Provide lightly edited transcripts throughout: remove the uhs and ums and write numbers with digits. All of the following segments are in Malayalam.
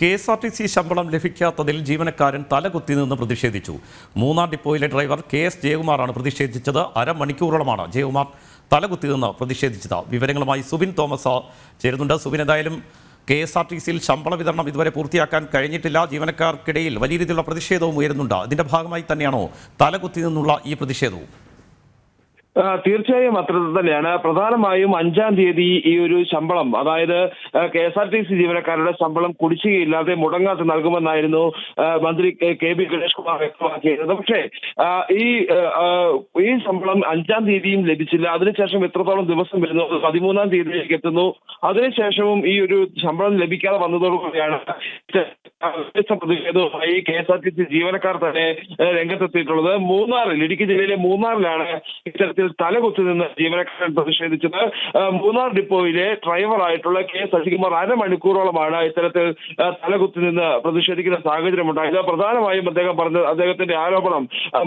KSRTC ശമ്പളം ലഭിക്കാത്തതിൽ ജീവനക്കാരൻ തലകുത്തി നിന്ന് പ്രതിഷേധിച്ചു. മൂന്നാർ ഡിപ്പോയിലെ ഡ്രൈവർ KS ജയകുമാറാണ് പ്രതിഷേധിച്ചത്. അരമണിക്കൂറോളമാണ് ജയകുമാർ തലകുത്തി നിന്ന് പ്രതിഷേധിച്ചത്. വിവരങ്ങളുമായി സുബിൻ തോമസ് ചേരുന്നുണ്ട്. സുബിൻ, എന്തായാലും KSRTCയിൽ ശമ്പള വിതരണം ഇതുവരെ പൂർത്തിയാക്കാൻ കഴിഞ്ഞിട്ടില്ല. ജീവനക്കാർക്കിടയിൽ വലിയ രീതിയിലുള്ള പ്രതിഷേധവും ഉയരുന്നുണ്ട്. ഇതിന്റെ ഭാഗമായി തന്നെയാണോ തലകുത്തി നിന്നുള്ള ഈ പ്രതിഷേധവും? തീർച്ചയായും അത്തരത്തിൽ തന്നെയാണ്. പ്രധാനമായും 5-ാം തീയതി ഈ ഒരു ശമ്പളം, അതായത് KSRTC ജീവനക്കാരുടെ ശമ്പളം കുടിശ്ശികയില്ലാതെ മുടങ്ങാതെ നൽകുമെന്നായിരുന്നു മന്ത്രി KB ഗണേഷ് കുമാർ വ്യക്തമാക്കിയത്. പക്ഷേ ഈ ശമ്പളം 5-ാം തീയതിയും ലഭിച്ചില്ല. അതിനുശേഷം എത്രത്തോളം ദിവസം വരുന്നു, 13-ാം തീയതിയിലേക്ക് എത്തുന്നു. അതിനുശേഷവും ഈ ഒരു ശമ്പളം ലഭിക്കാതെ വന്നതോടുകൂടിയാണ് പ്രതിഷേധവുമായി KSRTC ജീവനക്കാർ തന്നെ രംഗത്തെത്തിയിട്ടുള്ളത്. ഇടുക്കി ജില്ലയിലെ മൂന്നാറിലാണ് ഇത്തരത്തിൽ തലകുത്തി നിന്ന് ജീവനക്കാരൻ പ്രതിഷേധിച്ചത്. മൂന്നാർ ഡിപ്പോയിലെ ഡ്രൈവറായിട്ടുള്ള KS ജയകുമാർ അരമണിക്കൂറോളമാണ് ഇത്തരത്തിൽ തലകുത്തി നിന്ന് പ്രതിഷേധിക്കുന്ന സാഹചര്യമുണ്ടായത്. പ്രധാനമായും അദ്ദേഹത്തിന്റെ ആരോപണം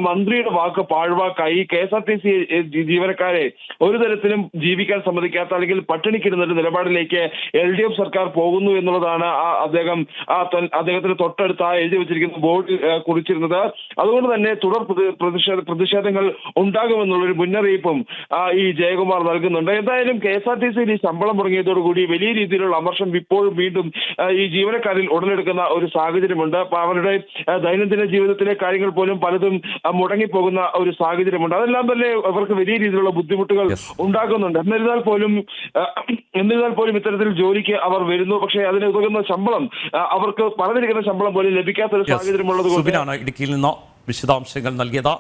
മന്ത്രിയുടെ വാക്ക് പാഴ്വാക്കായി KSRTC ജീവനക്കാരെ ഒരു തരത്തിലും ജീവിക്കാൻ സമ്മതിക്കാത്ത, അല്ലെങ്കിൽ പട്ടിണിക്കിടുന്ന നിലപാടിലേക്ക് LDF സർക്കാർ പോകുന്നു എന്നുള്ളതാണ് അദ്ദേഹത്തിന് തൊട്ടടുത്ത് എഴുതി വെച്ചിരിക്കുന്ന ബോർഡിൽ കുറിച്ചിരുന്നത്. അതുകൊണ്ട് തന്നെ തുടർ പ്രതിഷേധങ്ങൾ ഉണ്ടാകുമെന്നുള്ളൊരു മുന്നറിയിപ്പും ഈ ജയകുമാർ നൽകുന്നുണ്ട്. എന്തായാലും KSRTCയിൽ ഈ ശമ്പളം മുടങ്ങിയതോടുകൂടി വലിയ രീതിയിലുള്ള അമർഷം ഇപ്പോഴും വീണ്ടും ഈ ജീവനക്കാരിൽ ഉടലെടുക്കുന്ന ഒരു സാഹചര്യമുണ്ട്. അവരുടെ ദൈനംദിന ജീവിതത്തിലെ കാര്യങ്ങൾ പോലും പലതും മുടങ്ങിപ്പോകുന്ന ഒരു സാഹചര്യമുണ്ട്. അതെല്ലാം തന്നെ അവർക്ക് വലിയ രീതിയിലുള്ള ബുദ്ധിമുട്ടുകൾ ഉണ്ടാക്കുന്നുണ്ട്. എന്നിരുന്നാൽ പോലും ഇത്തരത്തിൽ ജോലിക്ക് അവർ വരുന്നു. പക്ഷേ അതിന് ഉതകുന്ന ശമ്പളം അവർക്ക് പറഞ്ഞിരിക്കുന്ന ശമ്പളം പോലും ലഭിക്കാത്ത ഒരു സാഹചര്യമുള്ളത് കൊണ്ട് ഇടുക്കിയിൽ നിന്ന് വിശദാംശങ്ങൾ നൽകിയത്.